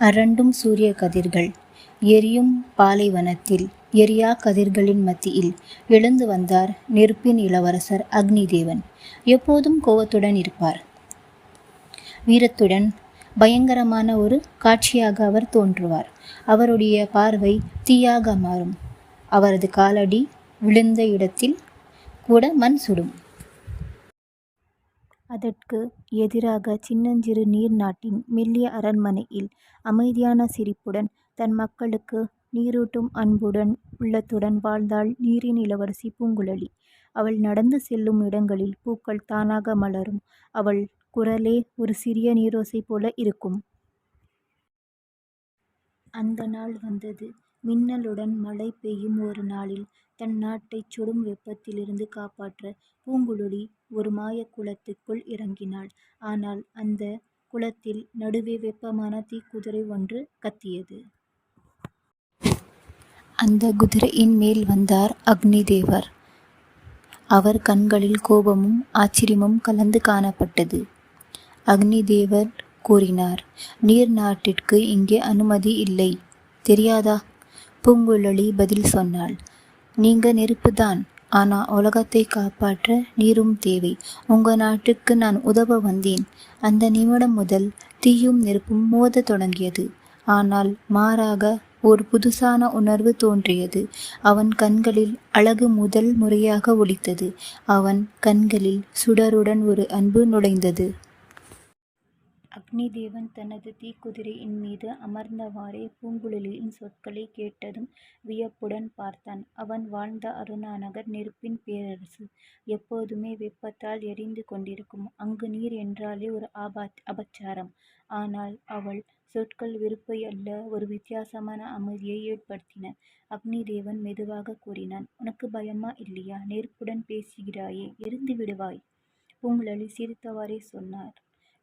அரண்டும் சூரிய கதிர்கள் எரியும் பாலைவனத்தில் எரியா கதிர்களின் மத்தியில் எழுந்து வந்தார் நெருப்பின் இளவரசர் அக்னிதேவன். எப்போதும் கோபத்துடன் இருப்பார். வீரத்துடன் பயங்கரமான ஒரு காட்சியாக அவர் தோன்றுவார். அவருடைய பார்வை தீயாக மாறும். அவரது காலடி விழுந்த இடத்தில் கூட மண் சுடும். அதற்கு எதிராக சின்னஞ்சிறு நீர் நாட்டின் மெல்லிய அரண்மனையில் அமைதியான சிரிப்புடன் தன் மக்களுக்கு நீரூட்டும் அன்புடன் உள்ளத்துடன் வாழ்ந்தாள் நீரின் இளவரசி பூங்குழலி. அவள் நடந்து செல்லும் இடங்களில் பூக்கள் தானாக மலரும். அவள் குரலே ஒரு சிறிய நீரோசை போல இருக்கும். அந்த நாள் வந்தது. மின்னலுடன் மழை பெய்யும் ஒரு நாளில் தன் நாட்டைச் சுடும் வெப்பத்திலிருந்து காப்பாற்ற பூங்குழலி ஒரு மாயக் குளத்துக்குள் இறங்கினாள். ஆனால் அந்த குளத்தில் நடுவே வெப்பமான தீக்குதிரை ஒன்று கத்தியது. அந்த குதிரையின் மேல் வந்தார் அக்னிதேவர். அவர் கண்களில் கோபமும் ஆச்சரியமும் கலந்து காணப்பட்டது. அக்னிதேவர் கூறினார், நீர் நாட்டிற்கு இங்கே அனுமதி இல்லை, தெரியாதா? பூங்குழலி பதில் சொன்னாள், நீங்க நெருப்புதான், ஆனா உலகத்தை காப்பாற்ற நீரும் தேவை. உங்க நாட்டுக்கு நான் உதவ வந்தேன். அந்த நிமிடம் முதல் தீயும் நெருப்பும் மோத தொடங்கியது. ஆனால் மாறாக ஒரு புதுசான உணர்வு தோன்றியது. அவன் கண்களில் அழகு முதல் முறையாக ஒலித்தது. அவன் கண்களில் சுடருடன் ஒரு அன்பு நுழைந்தது. அக்னிதேவன் தனது தீக்குதிரையின் மீது அமர்ந்தவாறே பூங்குழலியின் சொற்களை கேட்டதும் வியப்புடன் பார்த்தான். அவன் வாழ்ந்த அருணாநகர் நெருப்பின் பேரரசு. எப்போதுமே வெப்பத்தால் எரிந்து கொண்டிருக்கும். அங்கு நீர் என்றாலே ஒரு அபச்சாரம். ஆனால் அவள் சொற்கள் வெறுப்பை அல்ல, ஒரு வித்தியாசமான அமைதியை ஏற்படுத்தின. அக்னிதேவன் மெதுவாக கூறினான், உனக்கு பயமா இல்லையா? நெருப்புடன் பேசுகிறாயே, எரிந்து விடுவாய். பூங்குழலி சிரித்தவாறே சொன்னார்,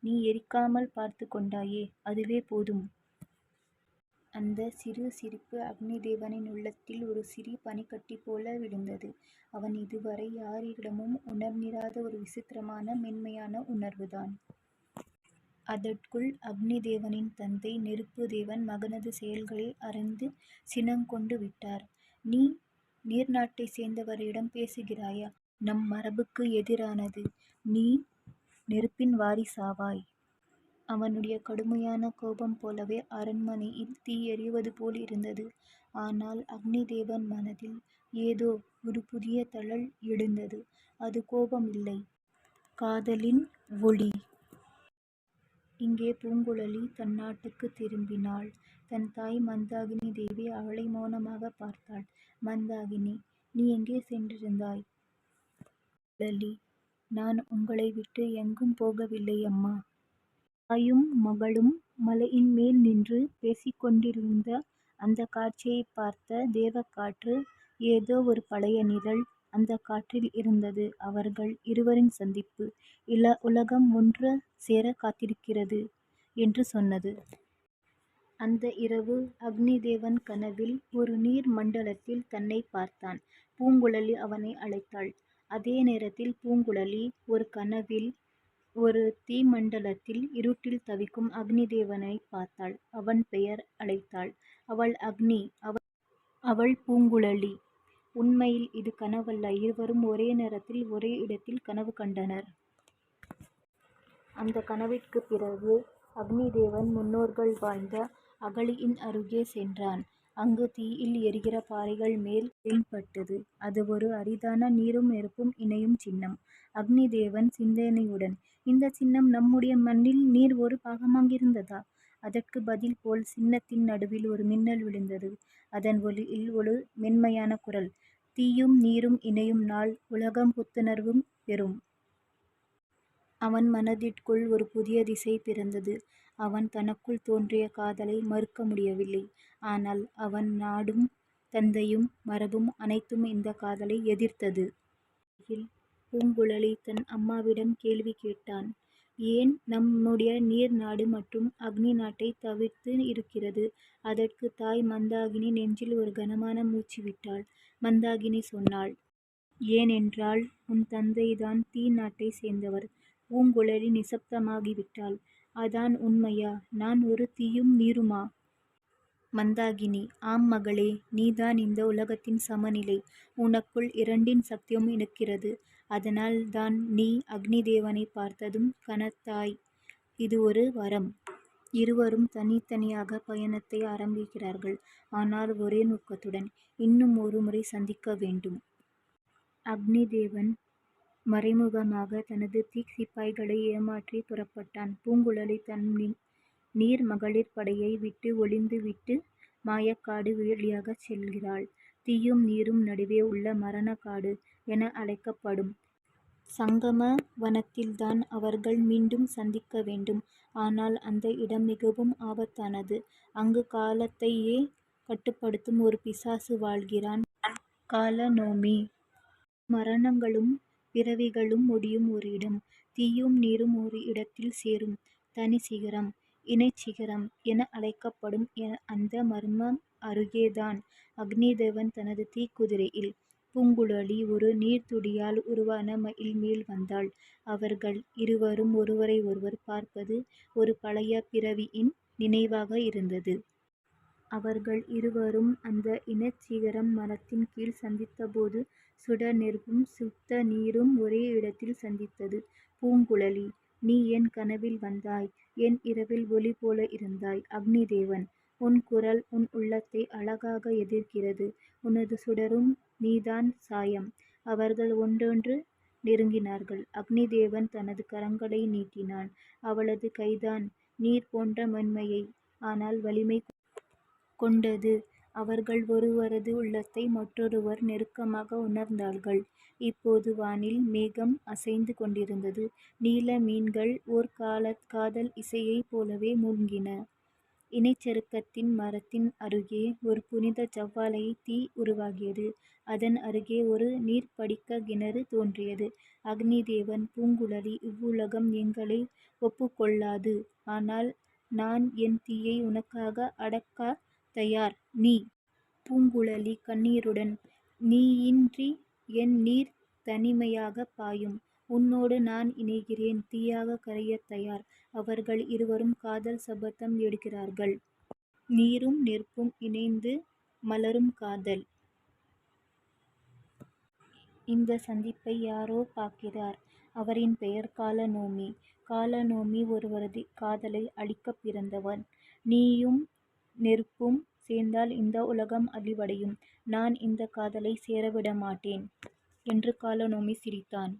நீ எரிக்காமல் பார்த்து கொண்டாயே, அதுவே போதும். அந்த சிறு சிரிப்பு அக்னிதேவனின் உள்ளத்தில் ஒரு சிறிய பனிக்கட்டி போல விழுந்தது. அவன் இதுவரை யாரிடமும் உணர்ந்திராத ஒரு விசித்திரமான மென்மையான உணர்வுதான். அதற்குள் அக்னிதேவனின் தந்தை நெருப்பு தேவன் மகனது செயல்களை அறிந்து சினங்கொண்டு விட்டார். நீ நீர்நாட்டை சேர்ந்தவரிடம் பேசுகிறாயா? நம் மரபுக்கு எதிரானது. நீ நெருப்பின் வாரிசாவாய். அவனுடைய கடுமையான கோபம் போலவே அரண்மனையில் தீ எரிவது போல் இருந்தது. ஆனால் அக்னிதேவன் மனதில் ஏதோ ஒரு புதிய தழல் எழுந்தது. அது கோபம் இல்லை, காதலின் ஒளி. இங்கே பூங்குழலி தன் நாட்டுக்கு திரும்பினாள். தன் தாய் மந்தாகினி தேவி அவளை மௌனமாக பார்த்தாள். மந்தாகினி, நீ எங்கே சென்றிருந்தாய்? குழலி, நான் உங்களை விட்டு எங்கும் போகவில்லை அம்மா. தாயும் மகளும் மலையின் மேல் நின்று பேசிக்கொண்டிருந்த அந்த காட்சியை பார்த்த தேவக்காற்று ஏதோ ஒரு பழைய நிழல் அந்த காற்றில் இருந்தது. அவர்கள் இருவரின் சந்திப்பு உலகம் ஒன்று சேர காத்திருக்கிறது என்று சொன்னது. அந்த இரவு அக்னிதேவன் கனவில் ஒரு நீர் மண்டலத்தில் தன்னை பார்த்தான். பூங்குழலி அவனை அழைத்தாள். அதே நேரத்தில் பூங்குழலி ஒரு கனவில் ஒரு தீமண்டலத்தில் இருட்டில் தவிக்கும் அக்னிதேவனை பார்த்தாள். அவன் பெயர் அழைத்தாள். அவள் அக்னி, அவள் பூங்குழலி. உண்மையில் இது கனவல்ல. இருவரும் ஒரே நேரத்தில் ஒரே இடத்தில் கனவு கண்டனர். அந்த கனவிற்கு பிறகு அக்னிதேவன் முன்னோர்கள் வாழ்ந்த அகழியின் அருகே சென்றான். அங்கு தீயில் எரிகிற பாறைகள் மேல் தென்பட்டது. அது ஒரு அரிதான நீரும் நெருப்பும் இணையும் சின்னம். அக்னிதேவன் சிந்தனையுடன், இந்த சின்னம் நம்முடைய மண்ணில் நீர் ஒரு பாகமாகிருந்ததா? அதற்கு பதில் போல் சின்னத்தின் நடுவில் ஒரு மின்னல் விழுந்தது. அதன் ஒளியில் ஒரு மென்மையான குரல், தீயும் நீரும் இணையும் நாள் உலகம் புத்துணர்வும் பெறும். அவன் மனதிற்குள் ஒரு புதிய திசை பிறந்தது. அவன் தனக்குள் தோன்றிய காதலை மறுக்க முடியவில்லை. ஆனால் அவன் நாடும் தந்தையும் மரபும் அனைத்தும் இந்த காதலை எதிர்த்தது. பூங்குழலி தன் அம்மாவிடம் கேள்வி கேட்டான். ஏன் நம்முடைய நீர் நாடு மற்றும் அக்னி நாட்டை தவிர்த்து இருக்கிறது? அதற்கு தாய் மந்தாகினி நெஞ்சில் ஒரு கனமான மூச்சு விட்டாள். மந்தாகினி சொன்னாள், ஏனென்றால் உன் தந்தைதான் தீ நாட்டை சேர்ந்தவர். பூங்குழலி நிசப்தமாகிவிட்டாள். அதான் உண்மையா? நான் ஒரு தீயும் நீருமா? மந்தாகினி: ஆம் மகளே, நீதான் இந்த உலகத்தின் சமநிலை. உனக்குள் இரண்டின் சக்தியும் இருக்கிறது. அதனால் தான் நீ அக்னிதேவனை பார்த்ததும் கனத்தாய். இது ஒரு வரம். இருவரும் தனித்தனியாக பயணத்தை ஆரம்பிக்கிறார்கள். ஆனால் ஒரே நோக்கத்துடன். இன்னும் ஒரு முறை சந்திக்க வேண்டும். அக்னிதேவன் மறைமுகமாக தனது தீ சிப்பாய்களை ஏமாற்றி புறப்பட்டான். பூங்குழலி தன் நீர் மகளிர் படையை விட்டு ஒளிந்து விட்டு மாயக்காடு வழியாகச் செல்கிறாள். தீயும் நீரும் நடுவே உள்ள மரணக்காடு என அழைக்கப்படும் சங்கம வனத்தில்தான் அவர்கள் மீண்டும் சந்திக்க வேண்டும். ஆனால் அந்த இடம் மிகவும் ஆபத்தானது. அங்கு காலத்தையே கட்டுப்படுத்தும் ஒரு பிசாசு வாழ்கிறான். காலநேமி. மரணங்களும் பிறவிகளும் முடியும் ஒரு இடம். தீயும் நீரும் ஒரு இடத்தில் சேரும் தனி சிகரம், இணைச்சிகரம் என அழைக்கப்படும் அந்த மர்மம் அருகேதான் அக்னிதேவன் தனது தீக்குதிரையில். பூங்குழலி ஒரு நீர்த்துளியால் உருவான மயில் மேல் வந்தாள். அவர்கள் இருவரும் ஒருவரை ஒருவர் பார்ப்பது ஒரு பழைய பிறவியின் நினைவாக இருந்தது. அவர்கள் இருவரும் அந்த இனச்சிகரம் மரத்தின் கீழ் சந்தித்தபோது சுடர் நெருப்பும் சுத்த நீரும் ஒரே இடத்தில் சந்தித்தது. பூங்குழலி: நீ என் கனவில் வந்தாய். என் இரவில் ஒளி போல இருந்தாய். அக்னிதேவன்: உன் குரல் உன் உள்ளத்தை அழகாக எதிர்க்கிறது. உனது சுடரும் நீதான் சாயம். அவர்கள் ஒன்றொன்று நெருங்கினார்கள். அக்னிதேவன் தனது கரங்களை நீட்டினான். அவளது கைதான் நீர் போன்ற மென்மையை, ஆனால் வலிமை கொண்டது. அவர்கள் ஒருவரது உள்ளத்தை மற்றொருவர் நெருக்கமாக உணர்ந்தார்கள். இப்போது வானில் மேகம் அசைந்து கொண்டிருந்தது. நீல மீன்கள் ஓர் காதல் இசையைப் போலவே மூழ்கின. இணைச்சருக்கத்தின் மரத்தின் அருகே ஒரு புனித ஜவ்வாலை தீ உருவாகியது. அதன் அருகே ஒரு நீர்ப்படிக்க கிணறு தோன்றியது. அக்னிதேவன்: பூங்குழலி, இவ்வுலகம் எங்களை ஒப்புக்கொள்ளாது. ஆனால் நான் என் தீயை உனக்காக அடக்க தயார். நீ? பூங்குழலி கண்ணீருடன்: நீயின்றி என் நீர் தனிமையாகப் பாயும். உன்னோடு நான் இணைகிறேன். தீயாக கரையத் தயார். அவர்கள் இருவரும் காதல் சபதம் எடுக்கிறார்கள். நீரும் நெருப்பும் இணைந்து மலரும் காதல். இந்த சந்திப்பை யாரோ பார்க்கிறார். அவரின் பெயர் காலநேமி. காலநேமி ஒருவரது காதலை அழிக்கப் பிறந்தவன். நீயும் நெருப்பும் சேர்ந்தால் இந்த உலகம் அழிவடையும். நான் இந்த காதலை சேரவிட மாட்டேன் என்று காலநேமி சிரித்தான்.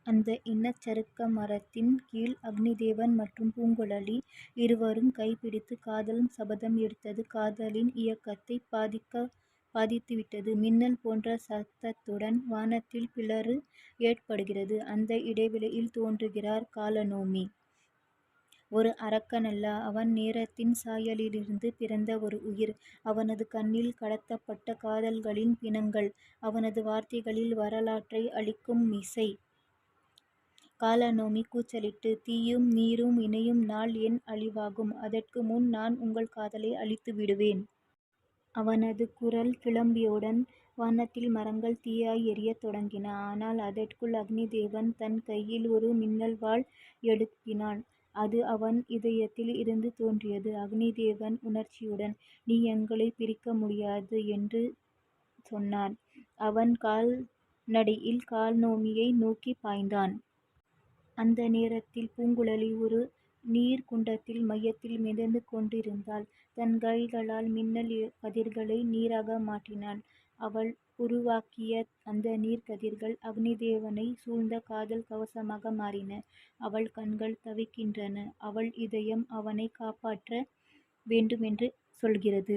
அந்த இனச்சருக்க மரத்தின் கீழ் அக்னிதேவன் மற்றும் பூங்குழலி இருவரும் கைபிடித்து காதல் சபதம் எடுத்தது காதலின் இயக்கத்தை பாதித்துவிட்டது. மின்னல் போன்ற சத்தத்துடன் வானத்தில் பிளறு ஏற்படுகிறது. அந்த இடைவெளியில் தோன்றுகிறார் காலநேமி. ஒரு அரக்கனல்ல. அவன் நேரத்தின் சாயலிலிருந்து பிறந்த ஒரு உயிர். அவனது கண்ணில் கடத்தப்பட்ட காதல்களின் பிணங்கள். அவனது வார்த்தைகளில் வரலாற்றை அழிக்கும் இசை. காலநேமி கூச்சலிட்டு: தீயும் நீரும் இணையும் நாள் என் அழிவாகும். அதற்கு முன் நான் உங்கள் காதலை அழித்து விடுவேன். அவனது குரல் கிளம்பியவுடன் வானத்தில் மரங்கள் தீயாய் எரியத் தொடங்கின. ஆனால் அதற்குள் அக்னிதேவன் தன் கையில் ஒரு மின்னல் வாள் எழுப்பினான். அது அவன் இதயத்தில் இருந்து தோன்றியது. அக்னிதேவன் உணர்ச்சியுடன்: நீ எங்களைப் பிரிக்க முடியாது என்று சொன்னான். அவன் கால்நடையில் காலநேமியை நோக்கிப் பாய்ந்தான். அந்த நேரத்தில் பூங்குழலி ஒரு நீர்க்குண்டத்தின் மையத்தில் மிதந்து கொண்டிருந்தாள். தன் கைகளால் மின்னல் கதிர்களை நீராக மாற்றினாள். அவள் உருவாக்கிய அந்த நீர்க்கதிர்கள் அக்னிதேவனைச் சூழ்ந்த காதல் கவசமாக மாறின. அவள் கண்கள் தவிக்கின்றன. அவள் இதயம் அவனைக் காப்பாற்ற வேண்டுமென்று சொல்கிறது.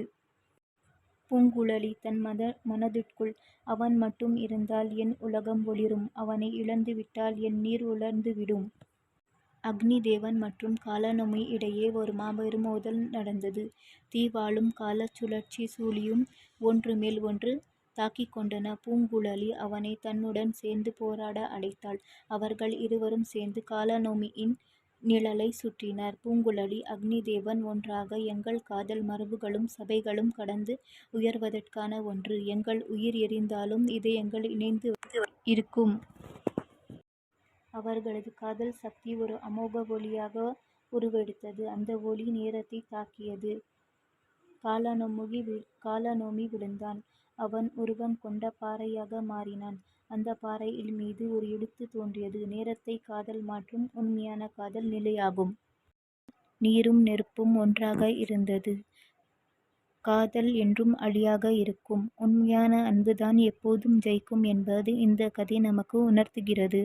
பூங்குழலி தன் மனதுக்குள்: அவன் மட்டும் இருந்தால் என் உலகம் ஒளிரும். அவனை இழந்துவிட்டால் என் நீர் உலர்ந்துவிடும். அக்னிதேவன் மற்றும் காலநேமி இடையே ஒரு மாபெரும் மோதல் நடந்தது. தீவாளும் காலச் சுழற்சி சூழியும் ஒன்றுமேல் ஒன்று தாக்கிக் கொண்டன. பூங்குழலி அவனை தன்னுடன் சேர்ந்து போராட அழைத்தாள். அவர்கள் இருவரும் சேர்ந்து காலநேமியின் நிழலைச் சுற்றினர். பூங்குழலி: அக்னிதேவன் ஒன்றாக எங்கள் காதல் மரபுகளும் சபைகளும் கடந்து உயர்வதற்கான ஒன்று. எங்கள் உயிர் எரிந்தாலும் இதயங்கள் இணைந்து இருக்கும். அவர்களது காதல் சக்தி ஒரு அமோக ஒளியாக உருவெடுத்தது. அந்த ஒளி நேரத்தை தாக்கியது. காலநோமி விழுந்தான். அவன் உருவம் கொண்ட பாறையாக மாறினான். அந்த பாறையில் மீது ஒரு எழுத்து தோன்றியது. நேரத்தை காதல் மாற்றும். உண்மையான காதல் நிலையாகும். நீரும் நெருப்பும் ஒன்றாக இருந்தது. காதல் என்றும் அழியாக இருக்கும். உண்மையான அன்புதான் எப்போதும் ஜெயிக்கும் என்பது இந்த கதை நமக்கு உணர்த்துகிறது.